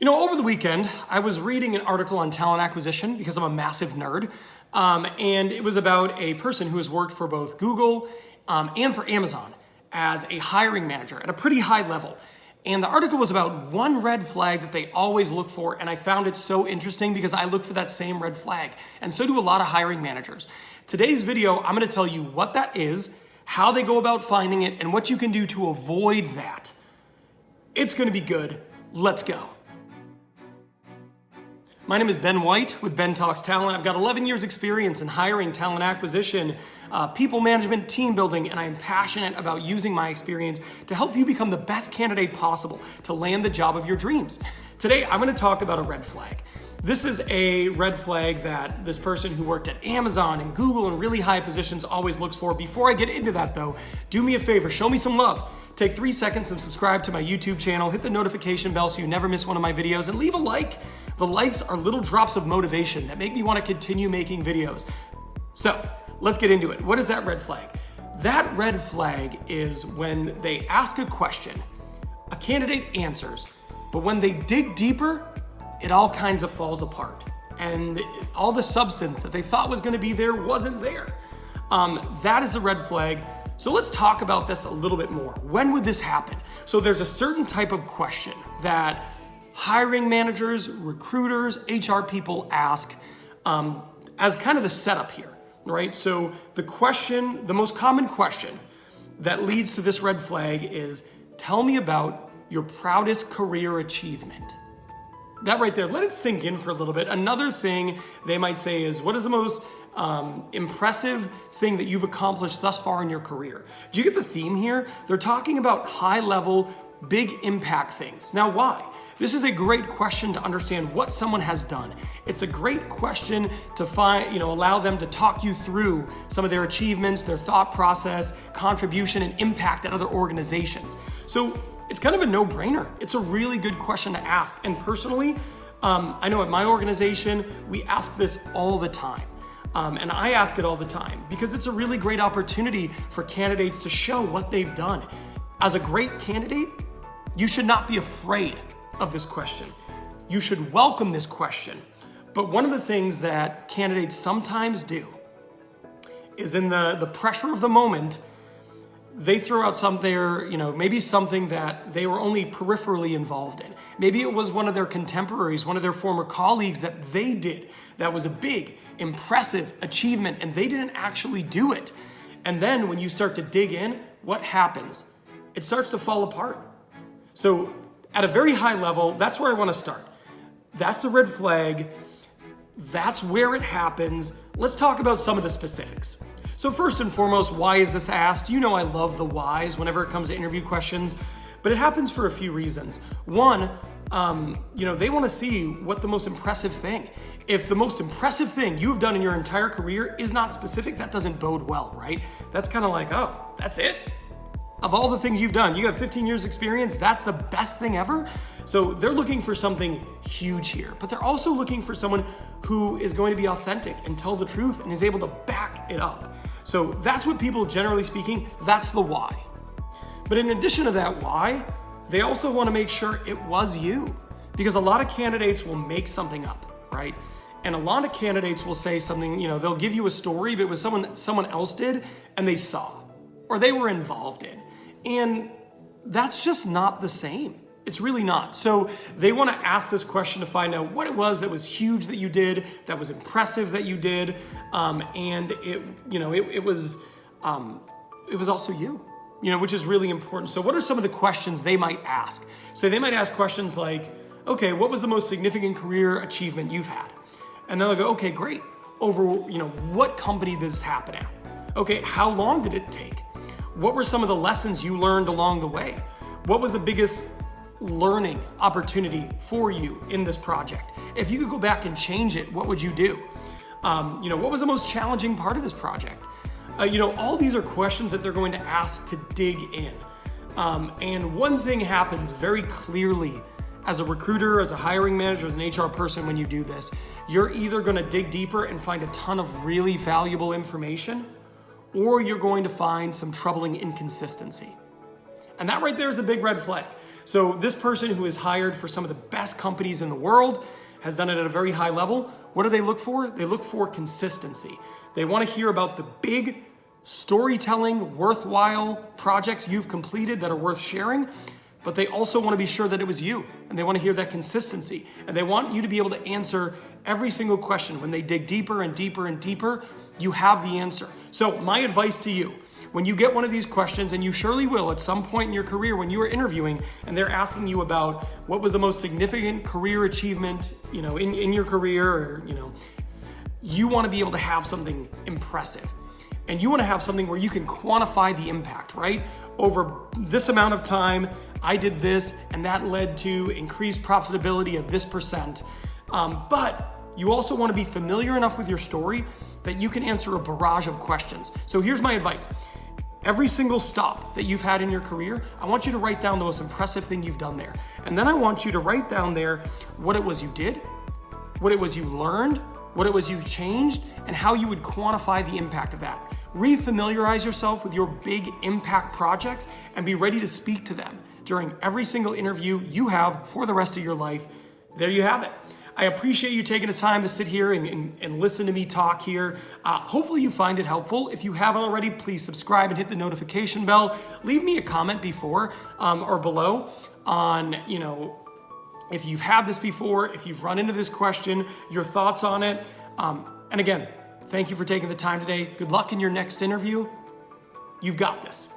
Over the weekend, I was reading an article on talent acquisition because I'm a massive nerd. And it was about a person who has worked for both Google and for Amazon as a hiring manager at a pretty high level. And the article was about one red flag that they always look for. And I found it so interesting because I look for that same red flag. And so do a lot of hiring managers. Today's video, I'm going to tell you what that is, how they go about finding it, and what you can do to avoid that. It's going to be good. Let's go. My name is Ben White with Ben Talks Talent. I've got 11 years experience in hiring, talent acquisition, people management, team building, and I'm passionate about using my experience to help you become the best candidate possible to land the job of your dreams. Today, I'm going to talk about a red flag. This is a red flag that this person who worked at Amazon and Google and really high positions always looks for. Before I get into that though, do me a favor, show me some love. Take 3 seconds and subscribe to my YouTube channel, hit the notification bell so you never miss one of my videos, and leave a like. The likes are little drops of motivation that make me want to continue making videos. So let's get into it. What is that red flag? That red flag is when they ask a question, a candidate answers, but when they dig deeper, it all kinds of falls apart. And all the substance that they thought was going to be there wasn't there. That is a red flag. So let's talk about this a little bit more. When would this happen? So there's a certain type of question that hiring managers, recruiters, HR people ask as kind of the setup here, right? So the most common question that leads to this red flag is, tell me about your proudest career achievement. That right there, let it sink in for a little bit. Another thing they might say is, what is the most impressive thing that you've accomplished thus far in your career? Do you get the theme here? They're talking about high level, big impact things. Now, why? This is a great question to understand what someone has done. It's a great question to allow them to talk you through some of their achievements, their thought process, contribution, and impact at other organizations. So it's kind of a no-brainer. It's a really good question to ask. And personally, I know at my organization, we ask this all the time. And I ask it all the time because it's a really great opportunity for candidates to show what they've done. As a great candidate, you should not be afraid of this question. You should welcome this question. But one of the things that candidates sometimes do is in the pressure of the moment, they throw out maybe something that they were only peripherally involved in. Maybe it was one of their contemporaries, one of their former colleagues that they did. That was a big, impressive achievement, and they didn't actually do it. And then when you start to dig in, what happens? It starts to fall apart. So at a very high level, that's where I want to start. That's the red flag. That's where it happens. Let's talk about some of the specifics. So first and foremost, why is this asked? I love the whys whenever it comes to interview questions, but it happens for a few reasons. One, they want to see what the most impressive thing. If the most impressive thing you've done in your entire career is not specific, that doesn't bode well, right? That's kind of like, oh, that's it? Of all the things you've done, you got 15 years experience, that's the best thing ever? So they're looking for something huge here, but they're also looking for someone who is going to be authentic and tell the truth and is able to back it up. So that's what people, generally speaking, that's the why. But in addition to that why, they also want to make sure it was you. Because a lot of candidates will make something up, right? And a lot of candidates will say something, they'll give you a story, but it was someone else did and they saw, or they were involved in. And that's just not the same. It's really not. So they want to ask this question to find out what it was that was huge that you did, that was impressive that you did, and it was also you, which is really important. So what are some of the questions they might ask? So they might ask questions like, okay, what was the most significant career achievement you've had? And then they'll go, okay, great. Over, what company did this happen at? Okay, how long did it take? What were some of the lessons you learned along the way? What was the biggest learning opportunity for you in this project? If you could go back and change it, what would you do? What was the most challenging part of this project? All these are questions that they're going to ask to dig in. And one thing happens very clearly as a recruiter, as a hiring manager, as an HR person when you do this. You're either going to dig deeper and find a ton of really valuable information, or you're going to find some troubling inconsistency. And that right there is a big red flag. So this person who is hired for some of the best companies in the world has done it at a very high level. What do they look for? They look for consistency. They want to hear about the big storytelling, worthwhile projects you've completed that are worth sharing, but they also want to be sure that it was you, and they want to hear that consistency, and they want you to be able to answer every single question. When they dig deeper and deeper and deeper, you have the answer. So my advice to you, when you get one of these questions, and you surely will at some point in your career when you are interviewing and they're asking you about what was the most significant career achievement, in your career, or, you want to be able to have something impressive. And you want to have something where you can quantify the impact, right? Over this amount of time, I did this, and that led to increased profitability of this percent. But you also want to be familiar enough with your story that you can answer a barrage of questions. So here's my advice. Every single stop that you've had in your career, I want you to write down the most impressive thing you've done there. And then I want you to write down there what it was you did, what it was you learned, what it was you changed, and how you would quantify the impact of that. Refamiliarize yourself with your big impact projects and be ready to speak to them during every single interview you have for the rest of your life. There you have it. I appreciate you taking the time to sit here and listen to me talk here. Hopefully you find it helpful. If you haven't already, please subscribe and hit the notification bell. Leave me a comment before or below on, if you've had this before, if you've run into this question, your thoughts on it. And again, thank you for taking the time today. Good luck in your next interview. You've got this.